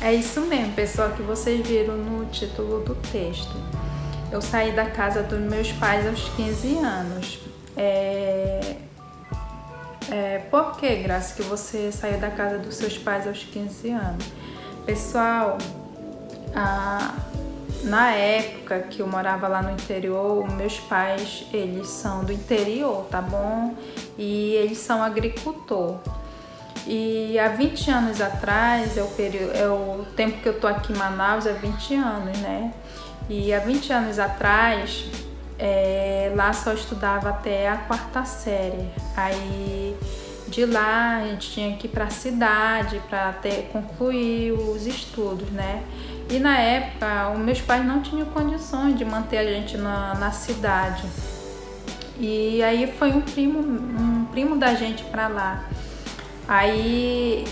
É isso mesmo, pessoal, que vocês viram no título do texto. Eu saí da casa dos meus pais aos 15 anos. Por que, Graça, que você saiu da casa dos seus pais aos 15 anos? Pessoal, na época que eu morava lá no interior, meus pais, eles são do interior, tá bom? E eles são agricultor. E há 20 anos atrás, o tempo que eu tô aqui em Manaus é 20 anos, né? E há 20 anos atrás, lá só estudava até a 4ª série. Aí de lá a gente tinha que ir para a cidade para concluir os estudos, né? E na época, os meus pais não tinham condições de manter a gente na cidade. E aí foi um primo da gente para lá. Aí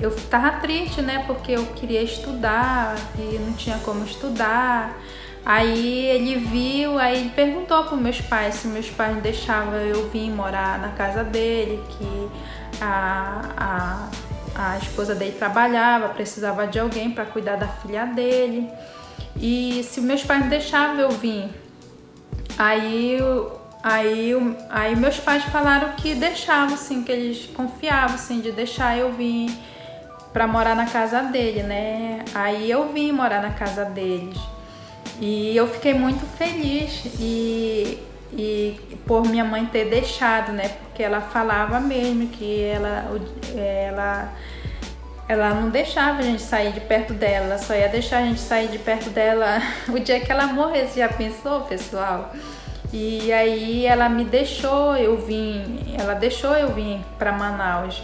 eu tava triste, né? Porque eu queria estudar e não tinha como estudar. Aí ele viu, aí ele perguntou para meus pais se meus pais deixavam eu vir morar na casa dele, que a esposa dele trabalhava, precisava de alguém para cuidar da filha dele. E se meus pais deixavam eu vir. Aí meus pais falaram que deixavam, assim, que eles confiavam, assim, de deixar eu vir para morar na casa dele, né? Aí eu vim morar na casa deles. E eu fiquei muito feliz e por minha mãe ter deixado, né? Porque ela falava mesmo que ela não deixava a gente sair de perto dela, ela só ia deixar a gente sair de perto dela o dia que ela morresse. Já pensou, pessoal? E aí ela deixou eu vir para Manaus.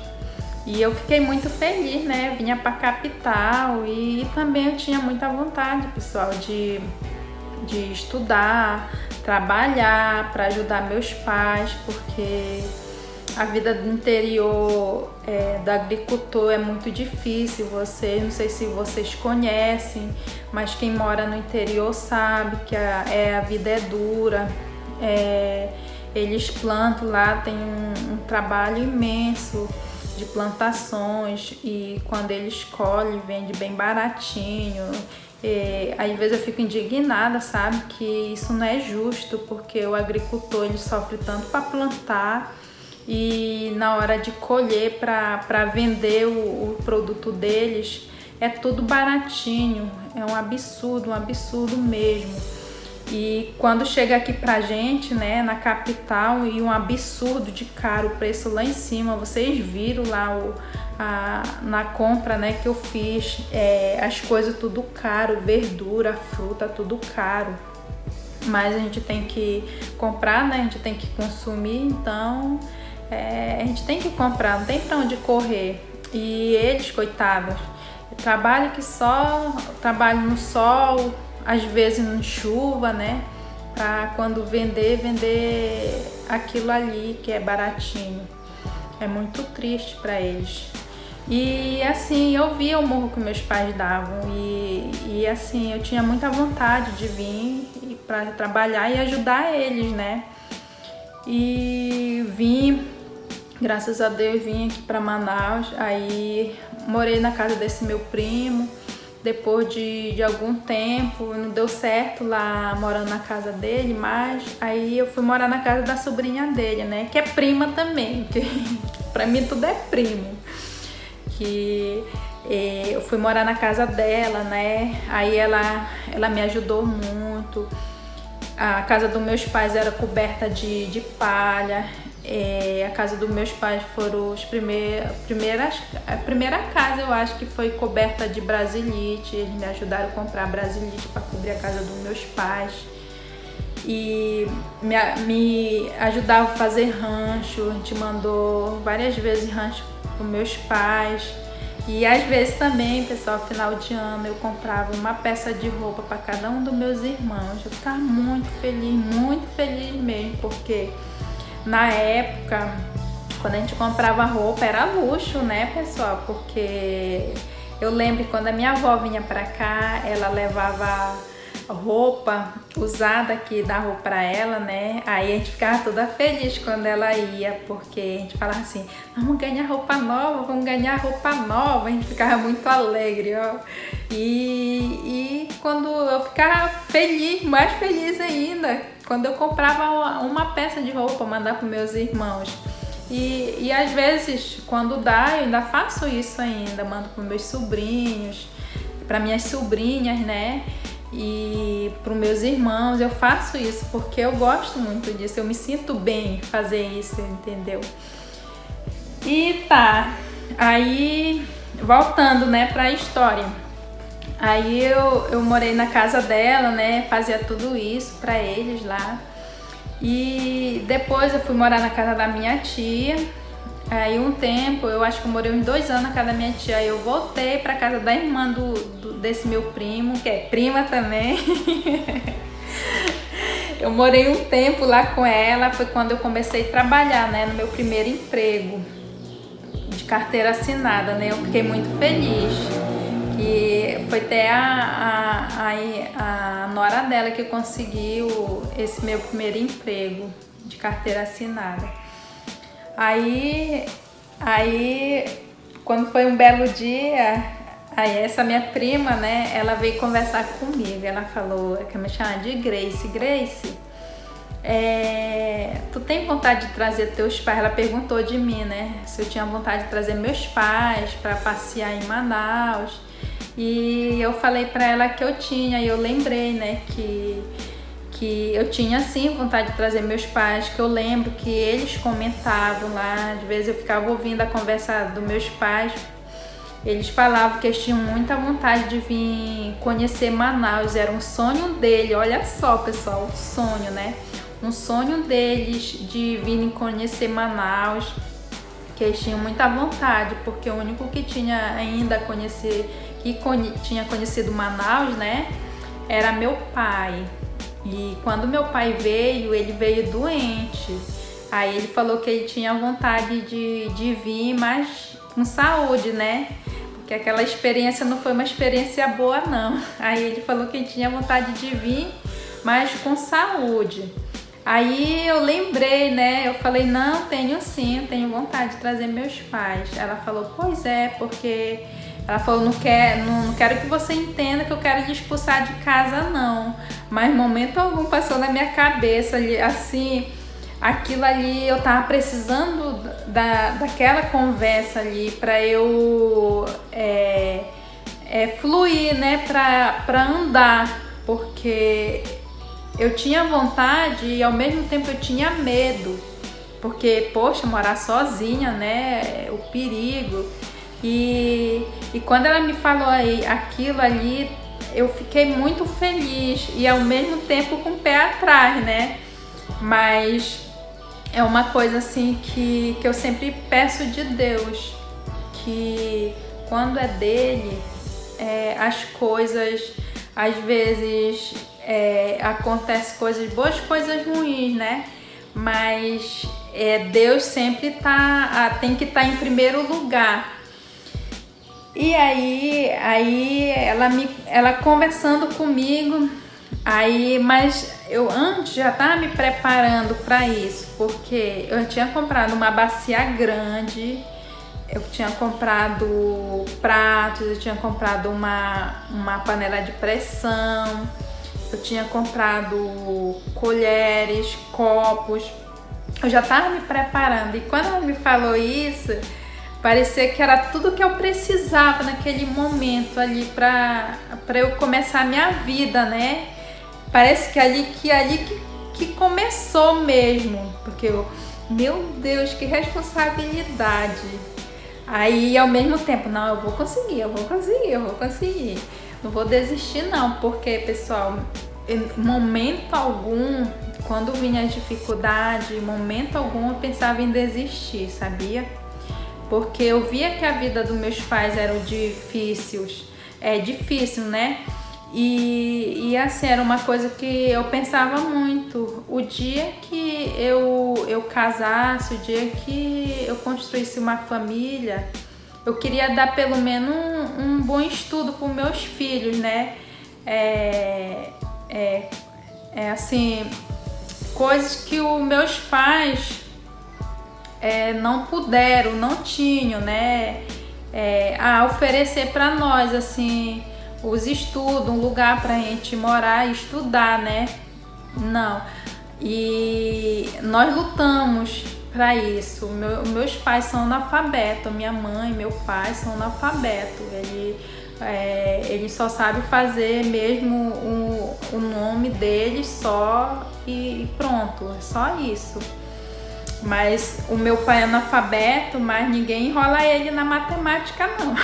E eu fiquei muito feliz, né? Vinha para a capital e também eu tinha muita vontade, pessoal, de estudar, trabalhar para ajudar meus pais, porque a vida do interior do agricultor é muito difícil. Não sei se vocês conhecem, mas quem mora no interior sabe que a vida é dura. Eles plantam lá, tem um trabalho imenso de plantações e quando eles colhem, vende bem baratinho. Às vezes eu fico indignada, sabe, que isso não é justo, porque o agricultor ele sofre tanto para plantar e na hora de colher para vender o produto deles é tudo baratinho. É um absurdo mesmo. E quando chega aqui pra gente, né, na capital, e um absurdo de caro, o preço lá em cima, vocês viram lá na compra, né, que eu fiz, as coisas tudo caro, verdura, fruta, tudo caro. Mas a gente tem que comprar, né, a gente tem que consumir, então a gente tem que comprar, não tem pra onde correr. E eles, coitados, trabalham no sol, às vezes em chuva, né? Para quando vender aquilo ali que é baratinho. É muito triste para eles. E assim, eu via o murro que meus pais davam e assim, eu tinha muita vontade de vir para trabalhar e ajudar eles, né? E vim, graças a Deus, vim aqui para Manaus, aí morei na casa desse meu primo. Depois de algum tempo, não deu certo lá morando na casa dele, mas aí eu fui morar na casa da sobrinha dele, né? Que é prima também, que pra mim tudo é primo. Que eu fui morar na casa dela, né? Aí ela me ajudou muito. A casa dos meus pais era coberta de palha. A casa dos meus pais foram a primeira casa, eu acho que foi coberta de brasilite. Eles me ajudaram a comprar brasilite para cobrir a casa dos meus pais e me ajudaram a fazer rancho. A gente mandou várias vezes rancho para meus pais e às vezes também, pessoal, final de ano eu comprava uma peça de roupa para cada um dos meus irmãos. Eu ficava muito feliz mesmo, porque na época, quando a gente comprava roupa, era luxo, né, pessoal? Porque eu lembro que quando a minha avó vinha pra cá, ela levava roupa usada que dava pra ela, né? Aí a gente ficava toda feliz quando ela ia, porque a gente falava assim, vamos ganhar roupa nova, vamos ganhar roupa nova. A gente ficava muito alegre, ó. E quando eu ficava feliz, mais feliz ainda, quando eu comprava uma peça de roupa, mandar para meus irmãos. E às vezes, quando dá, eu ainda faço isso ainda, mando para meus sobrinhos, para minhas sobrinhas, né? E para os meus irmãos, eu faço isso porque eu gosto muito disso, eu me sinto bem fazer isso, entendeu? E tá, aí voltando, né, para a história. Aí eu morei na casa dela, né, fazia tudo isso para eles lá. E depois eu fui morar na casa da minha tia. Aí um tempo, eu acho que eu morei uns 2 anos na casa da minha tia. Aí eu voltei pra casa da irmã desse meu primo, que é prima também. Eu morei um tempo lá com ela, foi quando eu comecei a trabalhar, né, no meu primeiro emprego de carteira assinada, né? Eu fiquei muito feliz. Que foi até a nora dela que conseguiu esse meu primeiro emprego de carteira assinada. Aí quando foi um belo dia, aí essa minha prima, né, ela veio conversar comigo. Ela falou, que me chama de Grace. Grace, tu tem vontade de trazer teus pais? Ela perguntou de mim, né, se eu tinha vontade de trazer meus pais para passear em Manaus. E eu falei pra ela que eu tinha, e eu lembrei, né, que eu tinha sim vontade de trazer meus pais, que eu lembro que eles comentavam lá, de vez eu ficava ouvindo a conversa dos meus pais, eles falavam que eles tinham muita vontade de vir conhecer Manaus, era um sonho dele, olha só pessoal, um sonho, né, um sonho deles de virem conhecer Manaus, que eles tinham muita vontade, porque o único que tinha ainda a conhecer, que tinha conhecido Manaus, né, era meu pai. E quando meu pai veio, ele veio doente. Aí ele falou que ele tinha vontade de vir, mas com saúde, né? Porque aquela experiência não foi uma experiência boa, não. Aí ele falou que ele tinha vontade de vir, mas com saúde. Aí eu lembrei, né? Eu falei, não, tenho sim, eu tenho vontade de trazer meus pais. Ela falou, pois é, porque... Ela falou, não quero que você entenda que eu quero te expulsar de casa, não. Mas momento algum passou na minha cabeça, assim, aquilo ali, eu tava precisando daquela conversa ali pra eu fluir, né, pra andar. Porque eu tinha vontade e ao mesmo tempo eu tinha medo. Porque, poxa, morar sozinha, né, o perigo... E quando ela me falou aí, aquilo ali, eu fiquei muito feliz e ao mesmo tempo com o pé atrás, né? Mas é uma coisa assim que eu sempre peço de Deus, que quando é dele, as coisas, às vezes acontecem coisas boas, coisas ruins, né? Mas Deus sempre tem que estar em primeiro lugar. E aí ela conversando comigo, mas eu antes já estava me preparando para isso, porque eu tinha comprado uma bacia grande, eu tinha comprado pratos, eu tinha comprado uma panela de pressão, eu tinha comprado colheres, copos, eu já estava me preparando. E quando ela me falou isso, parecia que era tudo que eu precisava naquele momento ali para eu começar a minha vida, né? Parece que ali que começou mesmo, porque meu Deus, que responsabilidade. Aí ao mesmo tempo, não, eu vou conseguir. Não vou desistir não, porque pessoal, em momento algum, quando vinha a dificuldade, em momento algum eu pensava em desistir, sabia? Porque eu via que a vida dos meus pais era difícil, né? E assim, era uma coisa que eu pensava muito. O dia que eu casasse, o dia que eu construísse uma família, eu queria dar pelo menos um bom estudo para os meus filhos, né? assim, coisas que os meus pais não puderam, não tinham, né, a oferecer para nós, assim, os estudos, um lugar para a gente morar e estudar, né? Não. E nós lutamos para isso. Meus pais são analfabetos, minha mãe e meu pai são analfabetos. Eles só sabem fazer mesmo o nome deles só e pronto, é só isso. Mas o meu pai é analfabeto, mas ninguém enrola ele na matemática, não.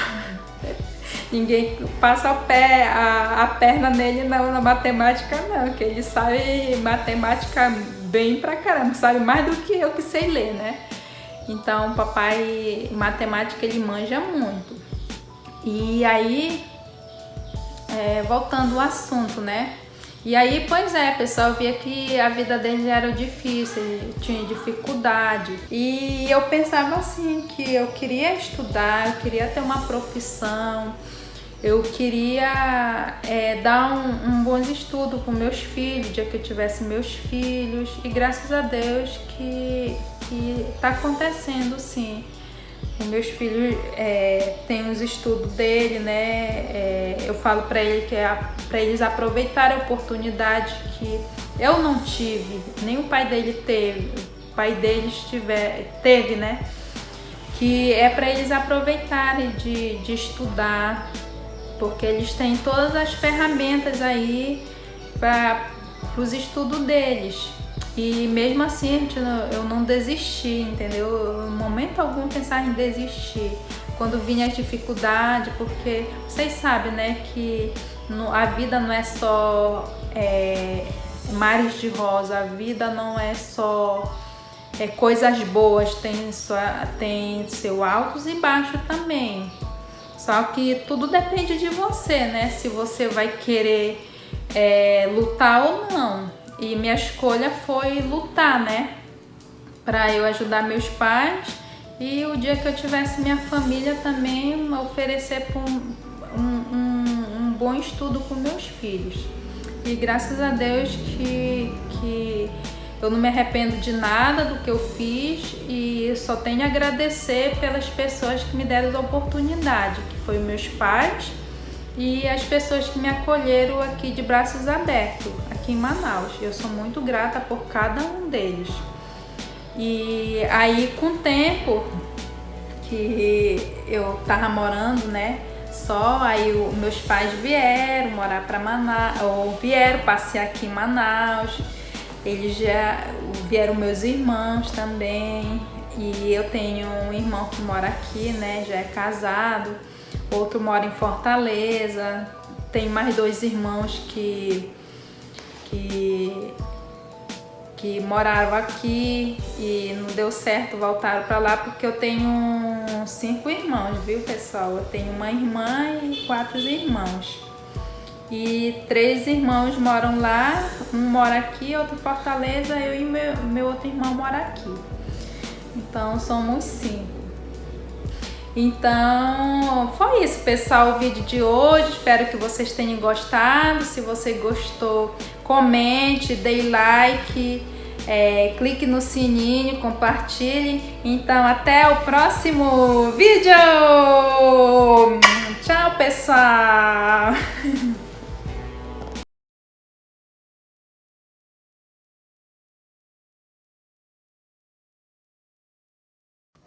Ninguém passa a perna nele não, na matemática, não, que ele sabe matemática bem pra caramba, sabe mais do que eu que sei ler, né? Então, papai, matemática, ele manja muito. E aí, voltando ao assunto, né? E aí, pois é, o pessoal via que a vida deles era difícil, tinha dificuldade. E eu pensava assim, que eu queria estudar, eu queria ter uma profissão, eu queria dar um bom estudo para meus filhos, dia que eu tivesse meus filhos. E graças a Deus que tá acontecendo, sim. Os meus filhos têm os estudos dele, né? Eu falo para ele que é para eles aproveitarem a oportunidade que eu não tive, nem o pai dele teve, o pai deles teve, né? Que é para eles aproveitarem de estudar, porque eles têm todas as ferramentas aí para os estudos deles. E mesmo assim eu não desisti, entendeu? Em momento algum pensar em desistir quando vinha as dificuldades, porque vocês sabem, né, que a vida não é só mares de rosa, a vida não é só coisas boas, tem seu altos e baixos também. Só que tudo depende de você, né? Se você vai querer lutar ou não. E minha escolha foi lutar, né? Para eu ajudar meus pais e o dia que eu tivesse minha família também oferecer um bom estudo para meus filhos. E graças a Deus que eu não me arrependo de nada do que eu fiz e só tenho a agradecer pelas pessoas que me deram a oportunidade, que foi meus pais e as pessoas que me acolheram aqui de braços abertos, aqui em Manaus. Eu sou muito grata por cada um deles. E aí, com o tempo que eu tava morando, né, aí meus pais vieram morar para Manaus, ou vieram passear aqui em Manaus. Eles já vieram, meus irmãos também. E eu tenho um irmão que mora aqui, né, já é casado. Outro mora em Fortaleza. Tem mais 2 irmãos que moraram aqui e não deu certo, voltaram para lá, porque eu tenho 5 irmãos, viu, pessoal? Eu tenho uma irmã e 4 irmãos. E 3 irmãos moram lá, um mora aqui, outro em Fortaleza, eu e meu outro irmão mora aqui. Então somos 5. Então foi isso, pessoal, o vídeo de hoje. Espero que vocês tenham gostado. Se você gostou, comente, dê like, clique no sininho, compartilhe. Então até o próximo vídeo. Tchau, pessoal.